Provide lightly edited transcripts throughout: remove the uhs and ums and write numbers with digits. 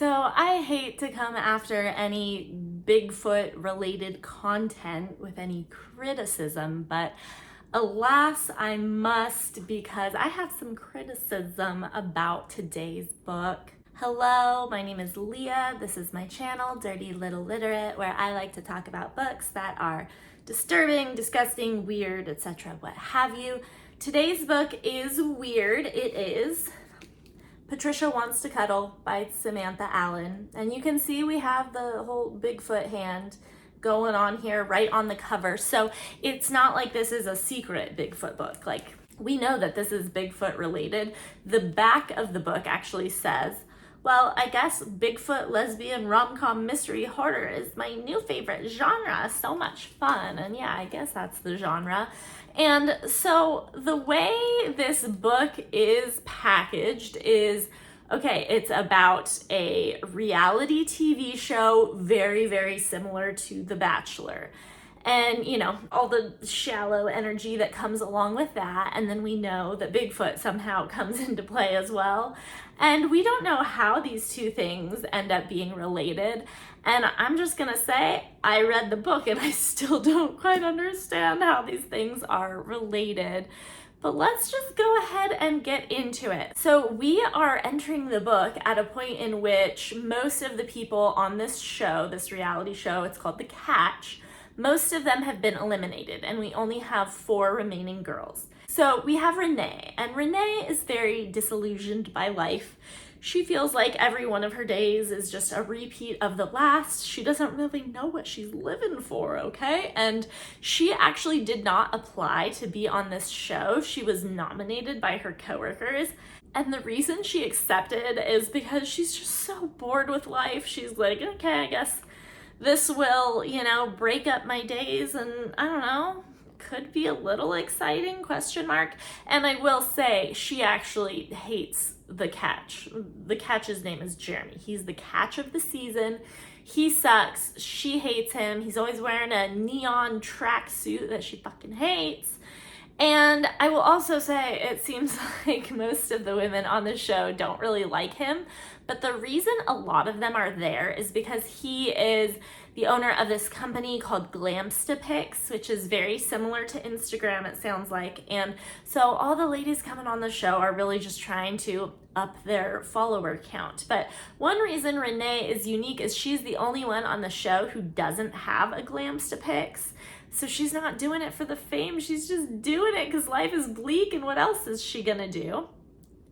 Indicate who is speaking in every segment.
Speaker 1: So I hate to come after any Bigfoot related content with any criticism, but alas, I must because I have some criticism about today's book. Hello, my name is Leah. This is my channel, Dirty Little Literate, where I like to talk about books that are disturbing, disgusting, weird, etc., what have you. Today's book is weird. It is Patricia Wants to Cuddle by Samantha Allen. And you can see we have the whole Bigfoot hand going on here right on the cover. So it's not like this is a secret Bigfoot book. Like, we know that this is Bigfoot related. The back of the book actually says, well, I guess Bigfoot lesbian rom-com mystery horror is my new favorite genre. So much fun. And yeah, I guess that's the genre. And so the way this book is packaged is, okay, it's about a reality TV show very, very similar to The Bachelor. And, you know, all the shallow energy that comes along with that. And then we know that Bigfoot somehow comes into play as well. And we don't know how these two things end up being related. And I'm just gonna say, I read the book and I still don't quite understand how these things are related. But let's just go ahead and get into it. So we are entering the book at a point in which most of the people on this show, this reality show, it's called The Catch, most of them have been eliminated and we only have 4 remaining girls. So we have Renee, and Renee is very disillusioned by life. She feels like every one of her days is just a repeat of the last. She doesn't really know what she's living for, okay? And she actually did not apply to be on this show. She was nominated by her coworkers. And the reason she accepted is because she's just so bored with life. She's like, okay, I guess this will, break up my days and I don't know, could be a little exciting, question mark. And I will say, she actually hates the Catch. The Catch's name is Jeremy. He's the Catch of the season. He sucks. She hates him. He's always wearing a neon tracksuit that she fucking hates. And I will also say, it seems like most of the women on the show don't really like him. But the reason a lot of them are there is because he is the owner of this company called DECAPITATES, which is very similar to Instagram, it sounds like. And so all the ladies coming on the show are really just trying to up their follower count. But one reason Renee is unique is she's the only one on the show who doesn't have a DECAPITATES. So she's not doing it for the fame, she's just doing it because life is bleak, and what else is she gonna do?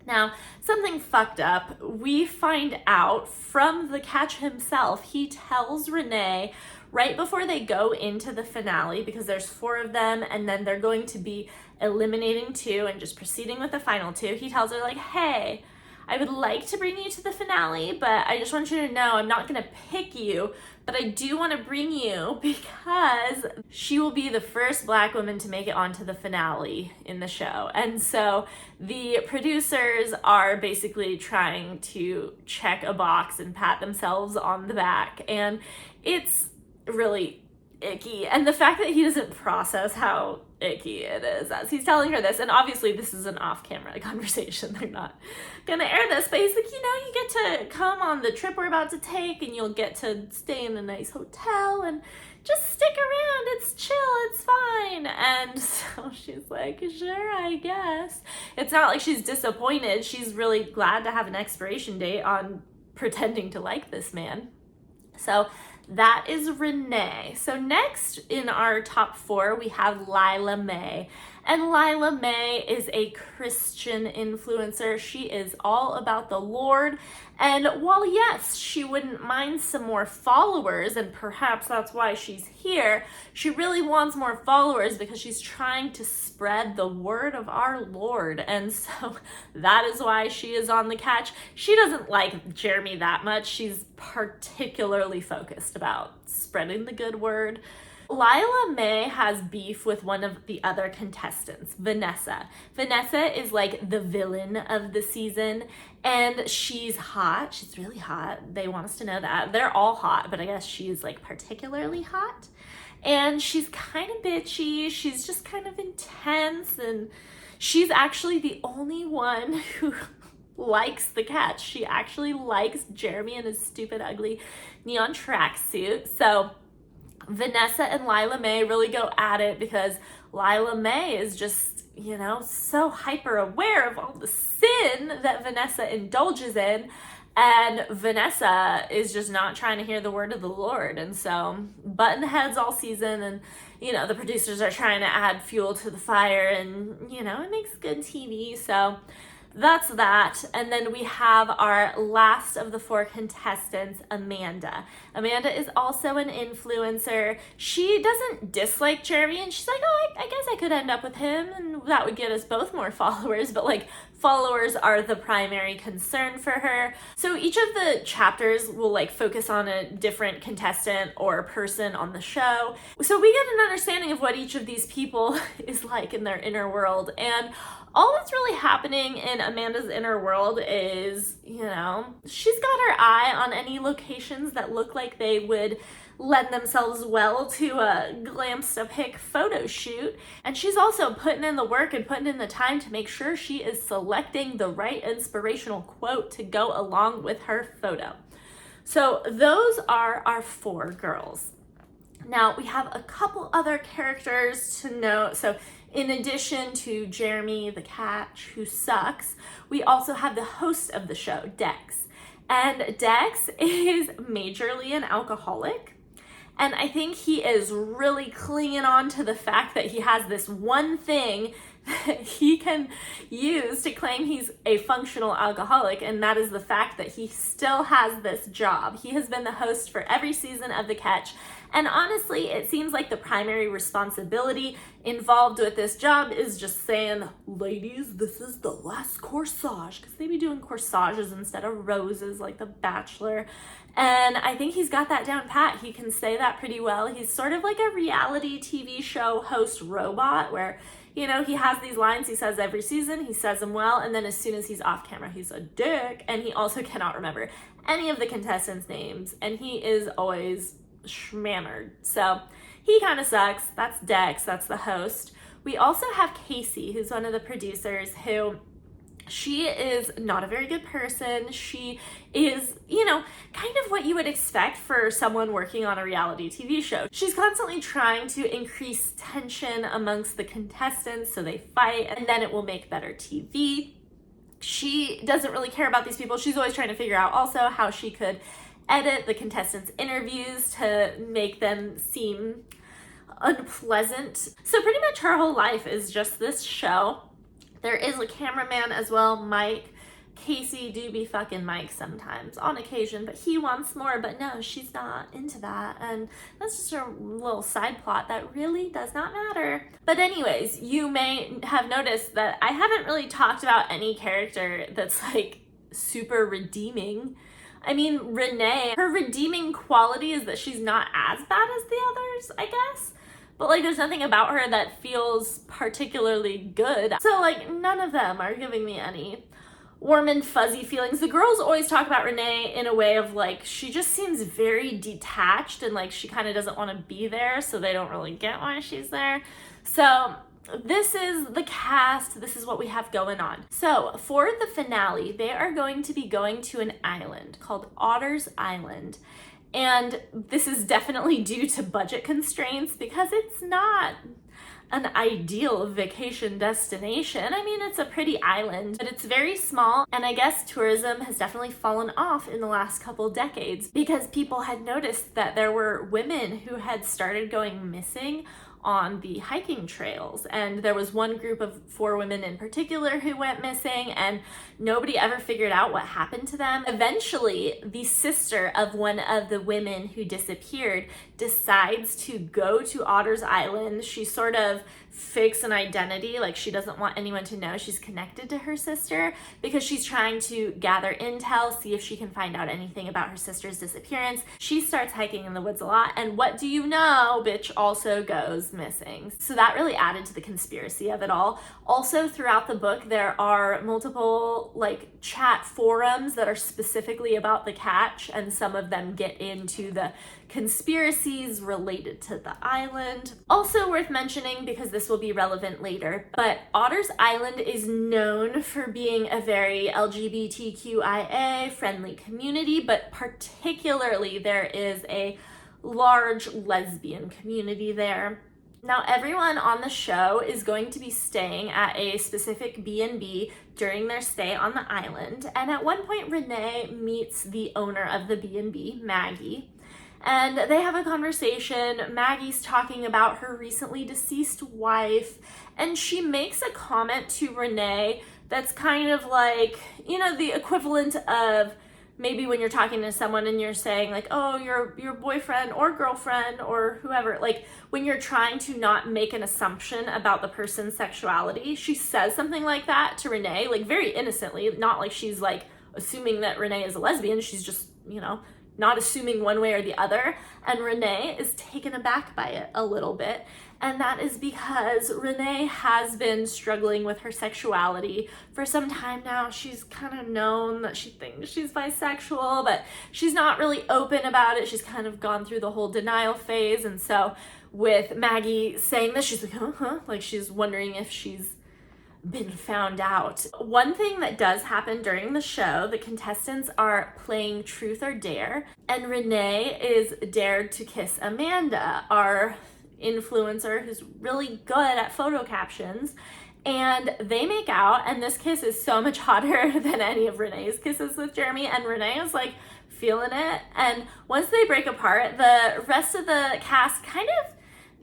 Speaker 1: Now, something fucked up, we find out from the Catch himself. He tells Renee right before they go into the finale, because there's 4 of them and then they're going to be eliminating 2 and just proceeding with the final 2. He tells her like, hey, I would like to bring you to the finale, but I just want you to know I'm not gonna pick you, but I do want to bring you because she will be the first Black woman to make it onto the finale in the show. And so the producers are basically trying to check a box and pat themselves on the back. And it's really icky. And the fact that he doesn't process how icky it is as he's telling her this, and obviously this is an off-camera conversation, they're not gonna air this, but he's like, you get to come on the trip we're about to take and you'll get to stay in a nice hotel and just stick around, it's chill, it's fine. And so she's like, sure, I guess. It's not like she's disappointed, she's really glad to have an expiration date on pretending to like this man. So that is Renee. So next in our top 4, we have Lila Mae. And Lila Mae is a Christian influencer. She is all about the Lord. And while yes, she wouldn't mind some more followers, and perhaps that's why she's here, she really wants more followers because she's trying to spread the word of our Lord. And so that is why she is on the Catch. She doesn't like Jeremy that much. She's particularly focused about spreading the good word. Lila Mae has beef with one of the other contestants, Vanessa. Vanessa is like the villain of the season, and she's hot. She's really hot. They want us to know that. They're all hot, but I guess she's like particularly hot. And she's kind of bitchy. She's just kind of intense, and she's actually the only one who likes the catch. She actually likes Jeremy in his stupid, ugly neon tracksuit. So Vanessa and Lila May really go at it because Lila May is just, you know, so hyper aware of all the sin that Vanessa indulges in. And Vanessa is just not trying to hear the word of the Lord. And so button heads all season, and, you know, the producers are trying to add fuel to the fire, and, you know, it makes good TV. So that's that. And then we have our last of the 4 contestants, Amanda. Amanda is also an influencer. She doesn't dislike Jeremy, and she's like, oh, I guess I could end up with him, and that would get us both more followers. But like, followers are the primary concern for her. So each of the chapters will like focus on a different contestant or person on the show. So we get an understanding of what each of these people is like in their inner world. And all that's really happening in Amanda's inner world is, you know, she's got her eye on any locations that look like they would lend themselves well to a Glamsta-pic photo shoot. And she's also putting in the work and putting in the time to make sure she is selecting the right inspirational quote to go along with her photo. So those are our 4 girls. Now we have a couple other characters to note. So in addition to Jeremy the catch, who sucks, we also have the host of the show, Dex. And Dex is majorly an alcoholic. And I think he is really clinging on to the fact that he has this one thing that he can use to claim he's a functional alcoholic, and that is the fact that he still has this job. He has been the host for every season of The Catch, and honestly, it seems like the primary responsibility involved with this job is just saying, ladies, this is the last corsage, because they be doing corsages instead of roses like The Bachelor. And I think he's got that down pat. He can say that pretty well. He's sort of like a reality TV show host robot where, you know, he has these lines he says every season, he says them well, and then as soon as he's off camera, he's a dick, and he also cannot remember any of the contestants' names, and he is always schmammered. So he kind of sucks. That's Dex, that's the host. We also have Casey, who's one of the producers, who she is not a very good person. She is, you know, kind of what you would expect for someone working on a reality TV show. She's constantly trying to increase tension amongst the contestants so they fight, and then it will make better TV. She doesn't really care about these people. She's always trying to figure out also how she could edit the contestants' interviews to make them seem unpleasant. So pretty much her whole life is just this show. There is a cameraman as well, Mike. Casey do be fucking Mike sometimes, on occasion, but he wants more, but no, she's not into that, and that's just a little side plot that really does not matter. But anyways, you may have noticed that I haven't really talked about any character that's like super redeeming. I mean, Renee, her redeeming quality is that she's not as bad as the others, I guess. But like, there's nothing about her that feels particularly good. So like, none of them are giving me any warm and fuzzy feelings. The girls always talk about Renee in a way of like, she just seems very detached and like she kind of doesn't want to be there, so they don't really get why she's there. So this is the cast. This is what we have going on. So for the finale, they are going to be going to an island called Otter's Island. And this is definitely due to budget constraints because it's not an ideal vacation destination. I mean, it's a pretty island, but it's very small. And I guess tourism has definitely fallen off in the last couple decades because people had noticed that there were women who had started going missing on the hiking trails. And there was one group of 4 women in particular who went missing, and nobody ever figured out what happened to them. Eventually, the sister of one of the women who disappeared decides to go to Otter's Island. She sort of fakes an identity, like she doesn't want anyone to know she's connected to her sister because she's trying to gather intel, see if she can find out anything about her sister's disappearance. She starts hiking in the woods a lot, and what do you know, bitch also goes missing. So that really added to the conspiracy of it all. Also, throughout the book, there are multiple like chat forums that are specifically about the catch, and some of them get into the conspiracies related to the island. Also worth mentioning, because this this will be relevant later, but Otter's Island is known for being a very LGBTQIA friendly community, but particularly there is a large lesbian community there. Now, everyone on the show is going to be staying at a specific B&B during their stay on the island. And at one point, Renee meets the owner of the B&B, Maggie, and they have a conversation. Maggie's talking about her recently deceased wife, and she makes a comment to Renee that's kind of like, you know, the equivalent of maybe when you're talking to someone and you're saying like, oh, your boyfriend or girlfriend or whoever, like when you're trying to not make an assumption about the person's sexuality. She says something like that to Renee, like very innocently, not like she's like assuming that Renee is a lesbian. She's just, you know, not assuming one way or the other. And Renee is taken aback by it a little bit. And that is because Renee has been struggling with her sexuality for some time now. She's kind of known that she thinks she's bisexual, but she's not really open about it. She's kind of gone through the whole denial phase. And so with Maggie saying this, she's like, like she's wondering if she's been found out. One thing that does happen during the show, the contestants are playing Truth or Dare, and Renee is dared to kiss Amanda, our influencer who's really good at photo captions, and they make out, and this kiss is so much hotter than any of Renee's kisses with Jeremy, and Renee is like feeling it. And once they break apart, the rest of the cast kind of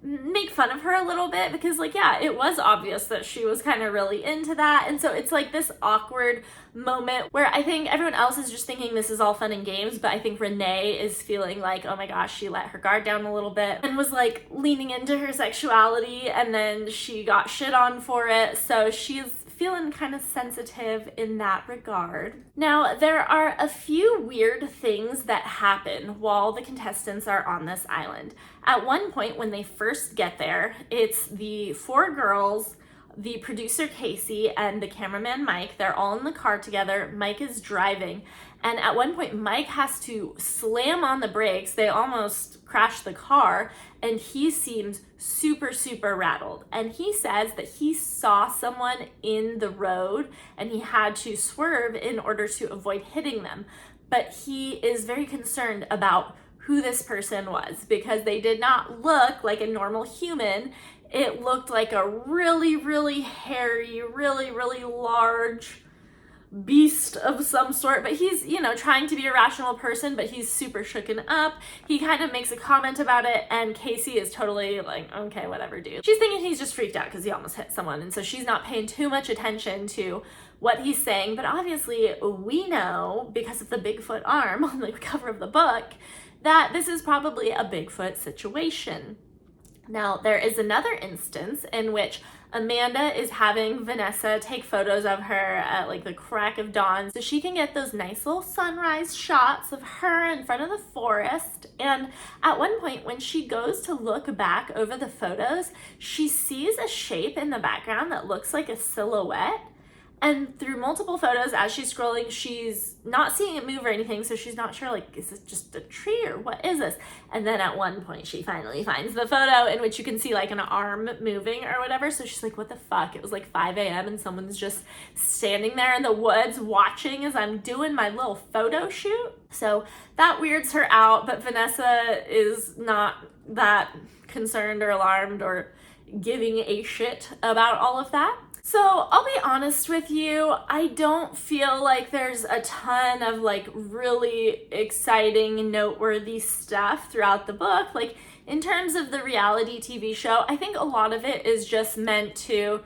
Speaker 1: make fun of her a little bit because, like, yeah, it was obvious that she was kind of really into that. And so it's like this awkward moment where I think everyone else is just thinking this is all fun and games, but I think Renee is feeling like, oh my gosh, she let her guard down a little bit and was like leaning into her sexuality, and then she got shit on for it. So she's feeling kind of sensitive in that regard. Now, there are a few weird things that happen while the contestants are on this island. At one point, when they first get there, it's the four girls, the producer Casey, and the cameraman Mike. They're all in the car together. Mike is driving. And at one point, Mike has to slam on the brakes. They almost crash the car, and he seems super, super rattled. And he says that he saw someone in the road and he had to swerve in order to avoid hitting them. But he is very concerned about who this person was because they did not look like a normal human. It looked like a really, really hairy, really, really large beast of some sort, but he's, you know, trying to be a rational person, but he's super shooken up. He kind of makes a comment about it, and Casey is totally like, okay, whatever, dude. She's thinking he's just freaked out because he almost hit someone, and so she's not paying too much attention to what he's saying. But obviously we know, because of the Bigfoot arm on the cover of the book, that this is probably a Bigfoot situation. Now, there is another instance in which Amanda is having Vanessa take photos of her at like the crack of dawn so she can get those nice little sunrise shots of her in front of the forest. And at one point, when she goes to look back over the photos, she sees a shape in the background that looks like a silhouette. And through multiple photos, as she's scrolling, she's not seeing it move or anything, so she's not sure, like, is it just a tree or what is this? And then at one point, she finally finds the photo in which you can see, like, an arm moving or whatever, so she's like, what the fuck? It was, like, 5 a.m. and someone's just standing there in the woods watching as I'm doing my little photo shoot. So that weirds her out, but Vanessa is not that concerned or alarmed or giving a shit about all of that. So I'll be honest with you, I don't feel like there's a ton of like really exciting, noteworthy stuff throughout the book. Like in terms of the reality TV show, I think a lot of it is just meant to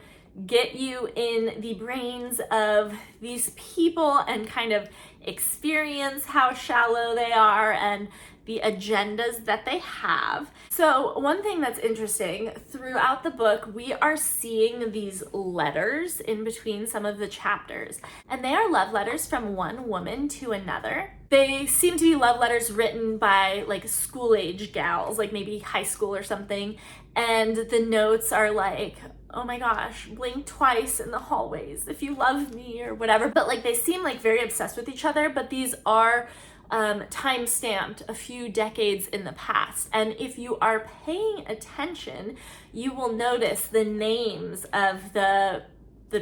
Speaker 1: get you in the brains of these people and kind of experience how shallow they are and the agendas that they have. So one thing that's interesting, throughout the book, we are seeing these letters in between some of the chapters, and they are love letters from one woman to another. They seem to be love letters written by like school-age gals, like maybe high school or something, and the notes are like, oh my gosh, blink twice in the hallways if you love me or whatever. But like they seem like very obsessed with each other, but these are time stamped a few decades in the past. And if you are paying attention, you will notice the names of the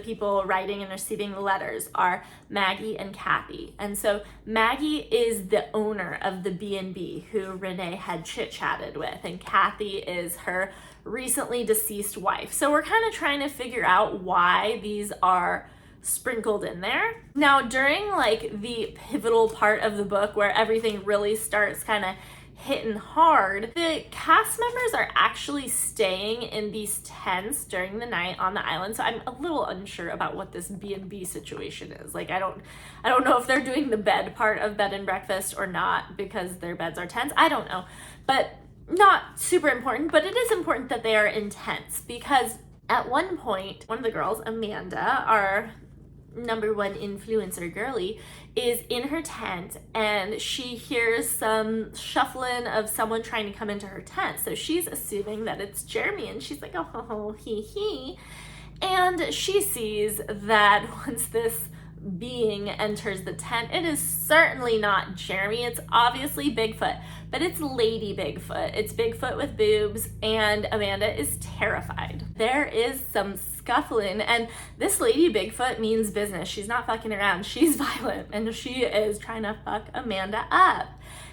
Speaker 1: people writing and receiving the letters are Maggie and Kathy. And so Maggie is the owner of the B&B who Renee had chit-chatted with, and Kathy is her recently deceased wife. So we're kind of trying to figure out why these are sprinkled in there. Now, during like the pivotal part of the book where everything really starts kind of hitting hard, the cast members are actually staying in these tents during the night on the island. So I'm a little unsure about what this B&B situation is. Like, I don't know if they're doing the bed part of bed and breakfast or not because their beds are tents. I don't know, but not super important. But it is important that they are in tents, because at one point, one of the girls, Amanda, our number one influencer girly, is in her tent and she hears some shuffling of someone trying to come into her tent. So she's assuming that it's Jeremy, and she's like, oh, ho, ho, he. And she sees that once this being enters the tent, it is certainly not Jeremy. It's obviously Bigfoot, but it's Lady Bigfoot. It's Bigfoot with boobs, and Amanda is terrified. There is some scuffling, and this Lady Bigfoot means business. She's not fucking around. She's violent, and she is trying to fuck Amanda up.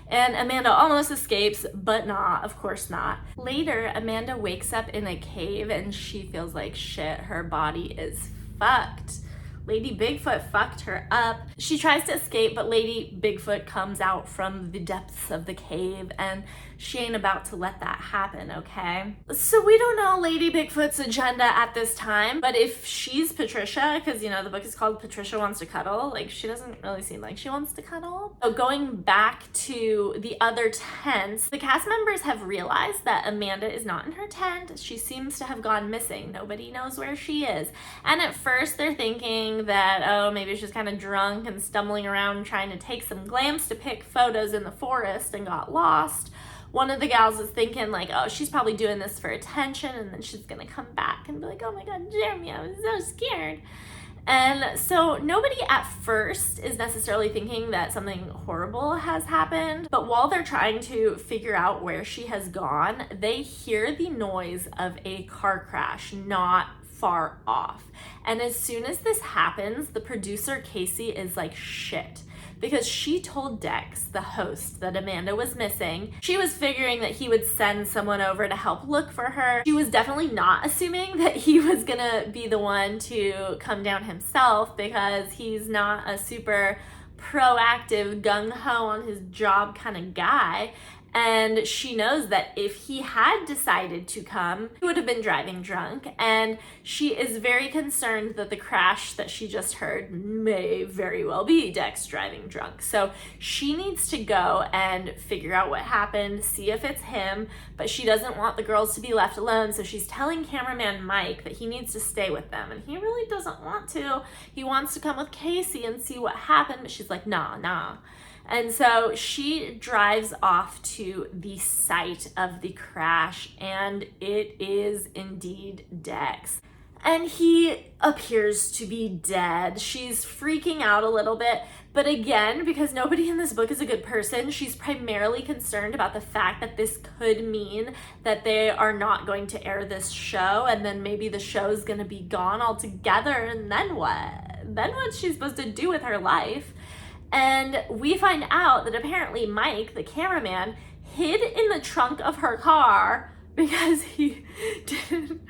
Speaker 1: And Amanda almost escapes, but nah, of course not. Later, Amanda wakes up in a cave and she feels like shit. Her body is fucked. Lady Bigfoot fucked her up. She tries to escape, but Lady Bigfoot comes out from the depths of the cave, and she ain't about to let that happen, okay? So we don't know Lady Bigfoot's agenda at this time, but if she's Patricia, because, you know, the book is called Patricia Wants to Cuddle, like, she doesn't really seem like she wants to cuddle. So going back to the other tents, the cast members have realized that Amanda is not in her tent. She seems to have gone missing. Nobody knows where she is. And at first they're thinking that, oh, maybe she's kind of drunk and stumbling around trying to take some glams to pick photos in the forest and got lost. One of the gals is thinking like, oh, she's probably doing this for attention, and then she's gonna come back and be like, oh my god, Jeremy, I was so scared. And so nobody at first is necessarily thinking that something horrible has happened, but while they're trying to figure out where she has gone, they hear the noise of a car crash not far off. And as soon as this happens, the producer Casey is like, shit, because she told Dex, the host, that Amanda was missing. She was figuring that he would send someone over to help look for her. She was definitely not assuming that he was gonna be the one to come down himself, because he's not a super proactive, gung-ho on his job kind of guy. And she knows that if he had decided to come, he would have been driving drunk. And she is very concerned that the crash that she just heard may very well be Dex driving drunk. So she needs to go and figure out what happened, see if it's him, but she doesn't want the girls to be left alone. So she's telling cameraman Mike that he needs to stay with them. And he really doesn't want to. He wants to come with Casey and see what happened, but she's like, nah. And so she drives off to the site of the crash, and it is indeed Dex. And he appears to be dead. She's freaking out a little bit, but again, because nobody in this book is a good person, she's primarily concerned about the fact that this could mean that they are not going to air this show, and then maybe the show's gonna be gone altogether, and then what? Then what's she supposed to do with her life? And we find out that apparently Mike, the cameraman, hid in the trunk of her car because he didn't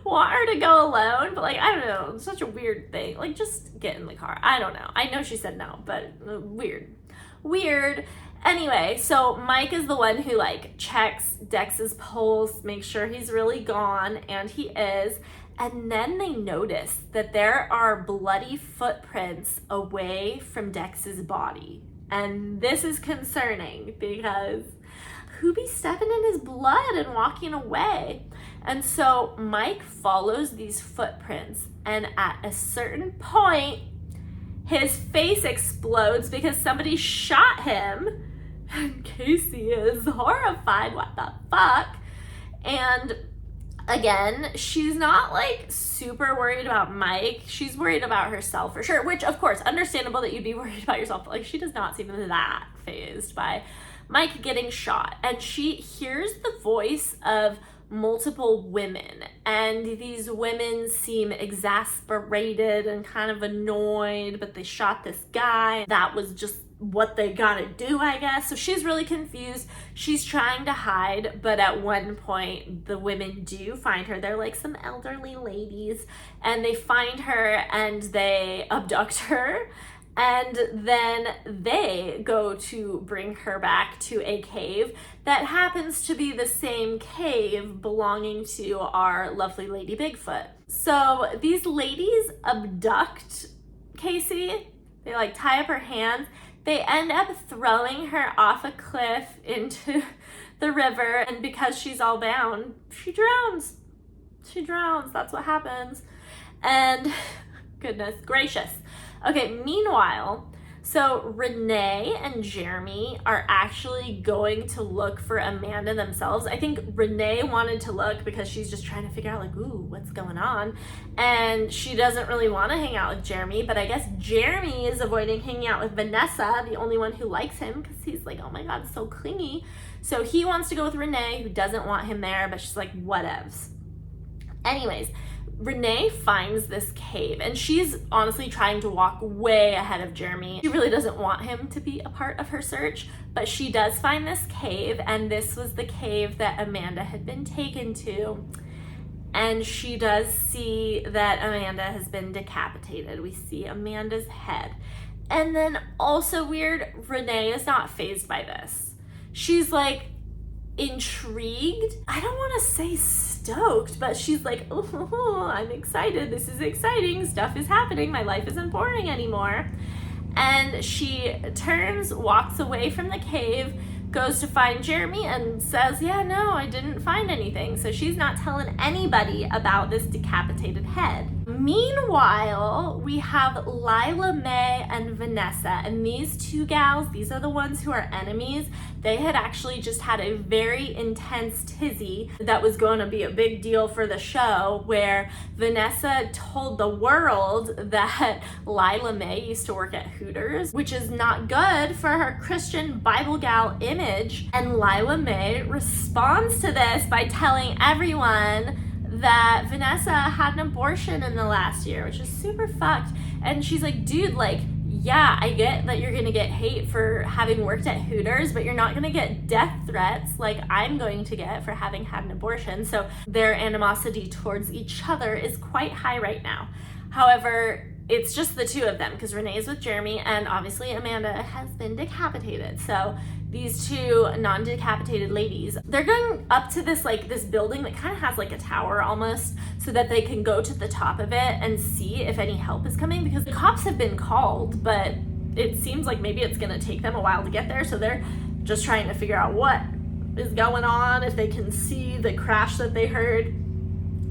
Speaker 1: want her to go alone. But like, I don't know, it's such a weird thing. Like, just get in the car. I don't know. I know she said no, but weird. Anyway, so Mike is the one who like checks Dex's pulse, makes sure he's really gone, and he is. And then they notice that there are bloody footprints away from Dex's body. And this is concerning because who be stepping in his blood and walking away? And so Mike follows these footprints, and at a certain point, his face explodes because somebody shot him. And Casey is horrified. What the fuck? And again, she's not like super worried about Mike. She's worried about herself for sure, which of course, understandable that you'd be worried about yourself, but like she does not seem that fazed by Mike getting shot. And she hears the voice of multiple women, and these women seem exasperated and kind of annoyed, but they shot this guy. That was just what they gotta do, I guess. So she's really confused. She's trying to hide, but at one point the women do find her. They're like some elderly ladies, and they find her and they abduct her, and then they go to bring her back to a cave that happens to be the same cave belonging to our lovely Lady Bigfoot. So these ladies abduct Casey. They like tie up her hands. They end up throwing her off a cliff into the river, and because she's all bound, she drowns. She drowns. That's what happens. And goodness gracious. Okay, meanwhile, so Renee and Jeremy are actually going to look for Amanda themselves. I think Renee wanted to look because she's just trying to figure out, like, ooh, what's going on? And she doesn't really want to hang out with Jeremy, but I guess Jeremy is avoiding hanging out with Vanessa, the only one who likes him, because he's like, oh my God, so clingy. So he wants to go with Renee, who doesn't want him there, but she's like, whatevs. Anyways, Renee finds this cave, and she's honestly trying to walk way ahead of Jeremy. She really doesn't want him to be a part of her search, but she does find this cave, and this was the cave that Amanda had been taken to. And she does see that Amanda has been decapitated. We see Amanda's head. And then also weird, Renee is not fazed by this. She's like intrigued. I don't want to say stoked, but she's like, oh, I'm excited. This is exciting. Stuff is happening. My life isn't boring anymore. And she turns, walks away from the cave, goes to find Jeremy and says, yeah, no, I didn't find anything. So she's not telling anybody about this decapitated head. Meanwhile, we have Lila Mae and Vanessa, and these two gals, these are the ones who are enemies. They had actually just had a very intense tizzy that was going to be a big deal for the show, where Vanessa told the world that Lila Mae used to work at Hooters, which is not good for her Christian Bible gal image. And Lila Mae responds to this by telling everyone that Vanessa had an abortion in the last year, which is super fucked. And she's like, dude, like, yeah, I get that you're gonna get hate for having worked at Hooters, but you're not gonna get death threats like I'm going to get for having had an abortion. So their animosity towards each other is quite high right now. However, it's just the two of them, because Renee's with Jeremy, and obviously Amanda has been decapitated. So these two non-decapitated ladies, they're going up to this building that kind of has like a tower almost, so that they can go to the top of it and see if any help is coming, because the cops have been called, but it seems like maybe it's going to take them a while to get there. So they're just trying to figure out what is going on, if they can see the crash that they heard.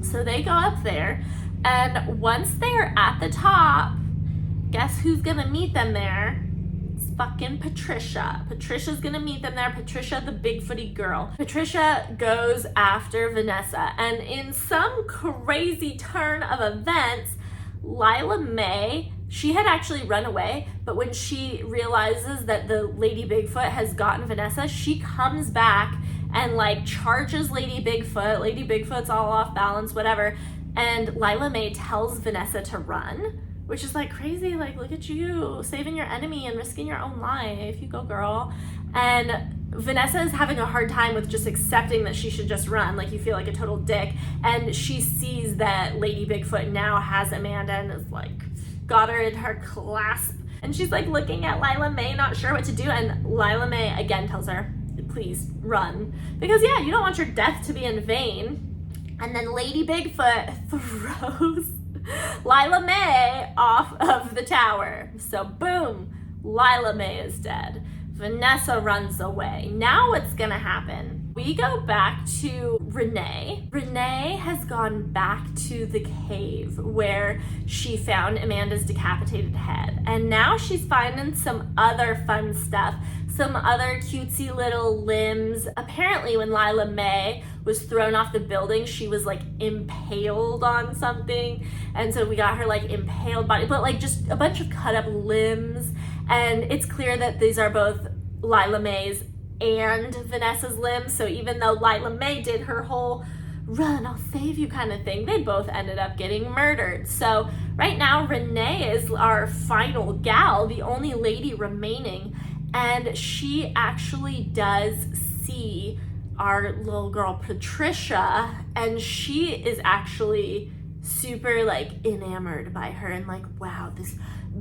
Speaker 1: So they go up there, and once they're at the top, guess who's going to meet them there? Fucking Patricia. Patricia's gonna meet them there. Patricia, the Bigfooty girl. Patricia goes after Vanessa, and in some crazy turn of events, Lila Mae, she had actually run away, but when she realizes that the Lady Bigfoot has gotten Vanessa, she comes back and like charges Lady Bigfoot. Lady Bigfoot's all off balance, whatever, and Lila Mae tells Vanessa to run, which is like crazy. Like, look at you saving your enemy and risking your own life. You go, girl. And Vanessa is having a hard time with just accepting that she should just run. Like, you feel like a total dick. And she sees that Lady Bigfoot now has Amanda and is like got her in her clasp. And she's like looking at Lila Mae, not sure what to do. And Lila Mae again tells her, please run. Because yeah, you don't want your death to be in vain. And then Lady Bigfoot throws Lila Mae off of the tower. So boom, Lila Mae is dead. Vanessa runs away. Now what's gonna happen? We go back to Renee. Renee has gone back to the cave where she found Amanda's decapitated head. And now she's finding some other fun stuff, some other cutesy little limbs. Apparently when Lila Mae was thrown off the building, she was like impaled on something. And so we got her like impaled body, but like just a bunch of cut up limbs. And it's clear that these are both Lila May's and Vanessa's limbs. So even though Lila May did her whole run, I'll save you kind of thing, they both ended up getting murdered. So right now, Renee is our final gal, the only lady remaining, and she actually does see our little girl Patricia, and she is actually super like enamored by her and like, wow, this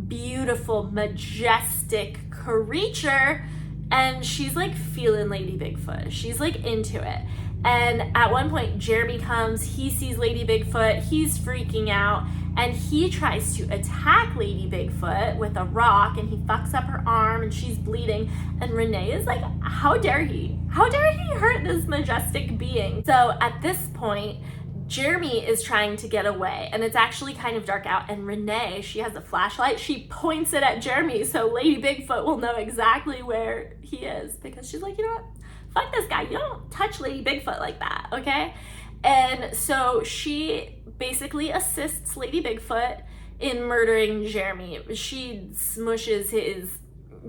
Speaker 1: beautiful, majestic creature. And she's like feeling Lady Bigfoot. She's like into it. And at one point, Jeremy comes, he sees Lady Bigfoot, he's freaking out, and he tries to attack Lady Bigfoot with a rock, and he fucks up her arm, and she's bleeding. And Renee is like, how dare he? How dare he hurt this majestic being? So at this point, Jeremy is trying to get away, and it's actually kind of dark out, and Renee, she has a flashlight, she points it at Jeremy so Lady Bigfoot will know exactly where he is, because she's like, you know what? Fuck this guy, you don't touch Lady Bigfoot like that, okay? And so she basically assists Lady Bigfoot in murdering Jeremy. She smushes his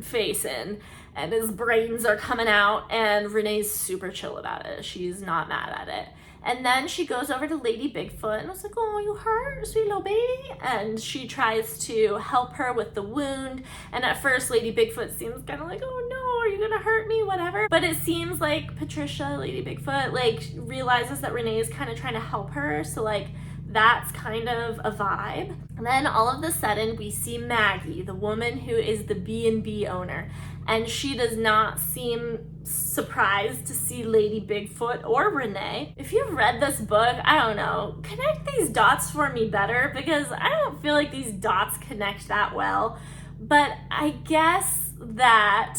Speaker 1: face in, and his brains are coming out, and Renee's super chill about it. She's not mad at it. And then she goes over to Lady Bigfoot and was like, oh, you hurt, sweet little baby? And she tries to help her with the wound. And at first, Lady Bigfoot seems kind of like, oh no, are you gonna hurt me, whatever. But it seems like Patricia, Lady Bigfoot, like realizes that Renee is kind of trying to help her. So like, that's kind of a vibe. And then all of a sudden we see Maggie, the woman who is the B&B owner, and she does not seem surprised to see Lady Bigfoot or Renee. If you've read this book, I don't know, connect these dots for me better, because I don't feel like these dots connect that well. But I guess that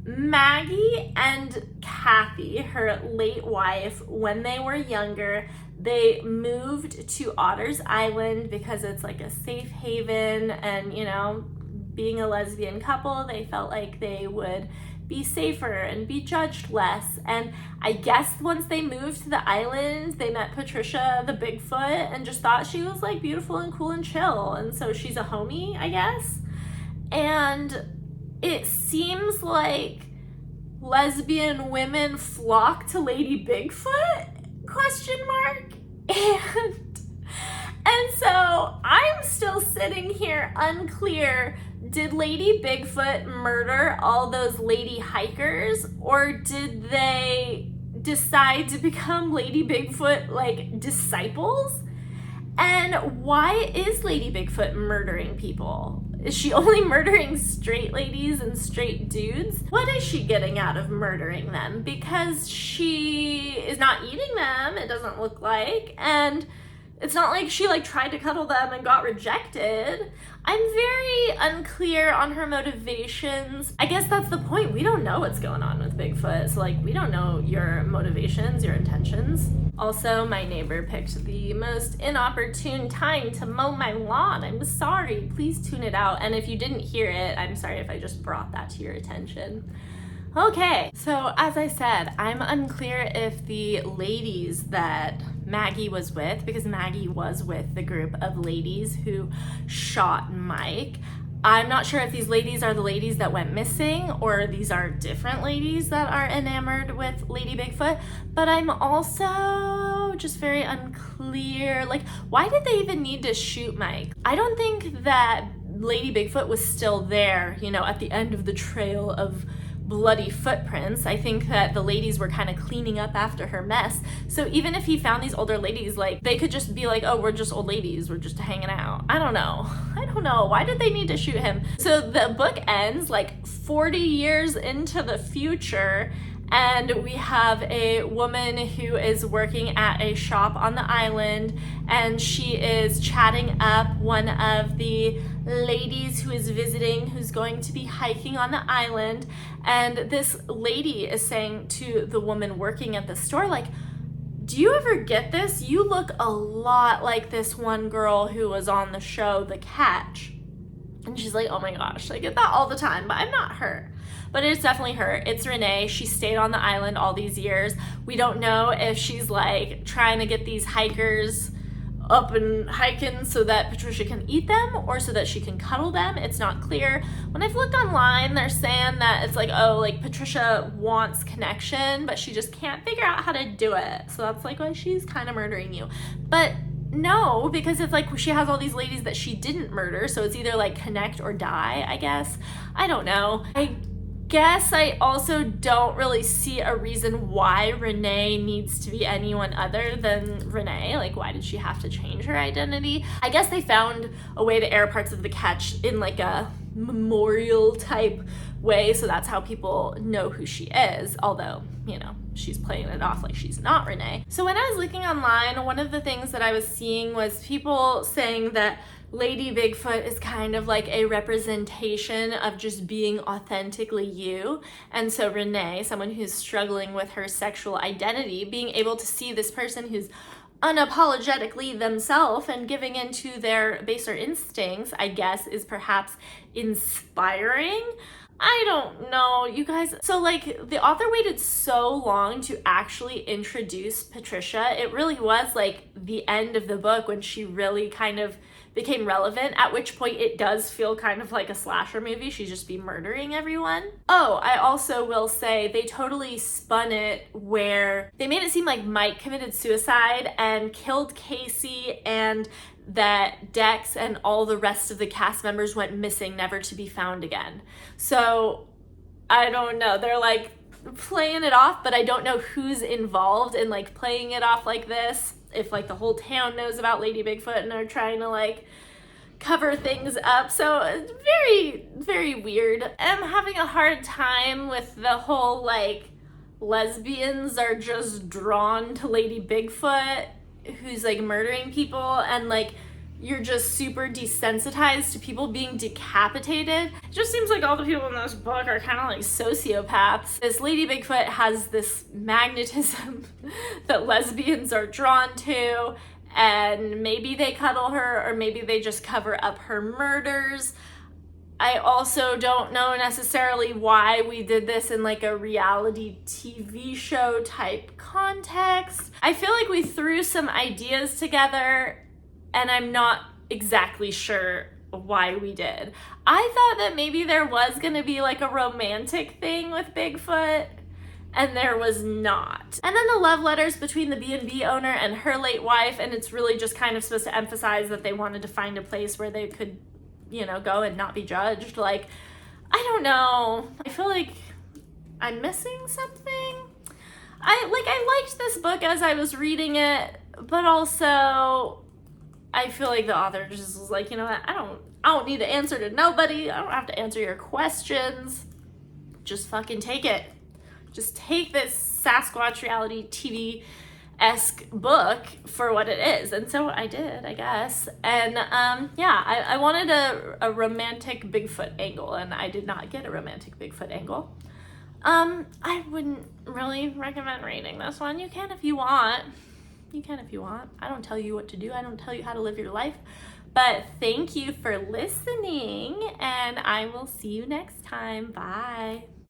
Speaker 1: Maggie and Kathy, her late wife, when they were younger, they moved to Otter's Island because it's like a safe haven, and you know, being a lesbian couple, they felt like they would be safer and be judged less. And I guess once they moved to the island, they met Patricia the Bigfoot and just thought she was like beautiful and cool and chill, and so she's a homie, I guess. And it seems like lesbian women flock to Lady Bigfoot, ? And so I'm still sitting here unclear, did Lady Bigfoot murder all those lady hikers, or did they decide to become Lady Bigfoot like disciples? And why is Lady Bigfoot murdering people? Is she only murdering straight ladies and straight dudes? What is she getting out of murdering them? Because she is not eating them, it doesn't look like, and it's not like she like tried to cuddle them and got rejected. I'm very unclear on her motivations. I guess that's the point. We don't know what's going on with Bigfoot. So like, we don't know your motivations, your intentions. Also, my neighbor picked the most inopportune time to mow my lawn. I'm sorry, please tune it out. And if you didn't hear it, I'm sorry if I just brought that to your attention. Okay, so as I said, I'm unclear if the ladies that Maggie was with, because Maggie was with the group of ladies who shot Mike. I'm not sure if these ladies are the ladies that went missing or these are different ladies that are enamored with Lady Bigfoot, but I'm also just very unclear. Like, why did they even need to shoot Mike? I don't think that Lady Bigfoot was still there, you know, at the end of the trail of bloody footprints. I think that the ladies were kind of cleaning up after her mess. So even if he found these older ladies, like, they could just be like, oh, we're just old ladies, we're just hanging out. I don't know. Why did they need to shoot him? So the book ends like 40 years into the future, and we have a woman who is working at a shop on the island, and she is chatting up one of the ladies who is visiting, who's going to be hiking on the island. And this lady is saying to the woman working at the store, like, do you ever get this? You look a lot like this one girl who was on the show The Catch. And she's like, oh my gosh, I get that all the time, but I'm not her. But it's definitely her. It's Renee. She stayed on the island all these years. We don't know if she's like trying to get these hikers up and hiking so that Patricia can eat them or so that she can cuddle them. It's not clear. When I've looked online, they're saying that it's like, oh, like Patricia wants connection, but she just can't figure out how to do it. So that's like why she's kind of murdering you. But no, because it's like she has all these ladies that she didn't murder, so it's either like connect or die, I guess. I don't know. I guess I also don't really see a reason why Renee needs to be anyone other than Renee. Like, why did she have to change her identity? I guess they found a way to air parts of the catch in like a memorial type way, so that's how people know who she is, although, you know, she's playing it off like she's not Renee. So when I was looking online, one of the things that I was seeing was people saying that Lady Bigfoot is kind of like a representation of just being authentically you. And so Renee, someone who's struggling with her sexual identity, being able to see this person who's unapologetically themselves and giving into their baser instincts, I guess, is perhaps inspiring. I don't know, you guys. So like the author waited so long to actually introduce Patricia. It really was like the end of the book when she really kind of became relevant, at which point it does feel kind of like a slasher movie. She'd just be murdering everyone. Oh, I also will say they totally spun it where they made it seem like Mike committed suicide and killed Casey, and that Dex and all the rest of the cast members went missing, never to be found again. So I don't know, they're like playing it off, but I don't know who's involved in like playing it off like this. If like the whole town knows about Lady Bigfoot and are trying to like cover things up. So it's very, very weird. I'm having a hard time with the whole like lesbians are just drawn to Lady Bigfoot who's like murdering people, and like you're just super desensitized to people being decapitated. It just seems like all the people in this book are kind of like sociopaths. This Lady Bigfoot has this magnetism that lesbians are drawn to, and maybe they cuddle her or maybe they just cover up her murders. I also don't know necessarily why we did this in like a reality TV show type context. I feel like we threw some ideas together and I'm not exactly sure why we did. I thought that maybe there was gonna be like a romantic thing with Bigfoot, and there was not. And then the love letters between the B&B owner and her late wife, and it's really just kind of supposed to emphasize that they wanted to find a place where they could, you know, go and not be judged. Like, I don't know. I feel like I'm missing something. I liked this book as I was reading it, but also I feel like the author just was like, you know what, I don't need to answer to nobody. I don't have to answer your questions. Just fucking take it. Just take this Sasquatch reality TV-esque book for what it is. And so I did, I guess. And yeah, I wanted a romantic Bigfoot angle, and I did not get a romantic Bigfoot angle. I wouldn't really recommend reading this one. You can if you want. You can if you want. I don't tell you what to do. I don't tell you how to live your life. But thank you for listening, and I will see you next time. Bye.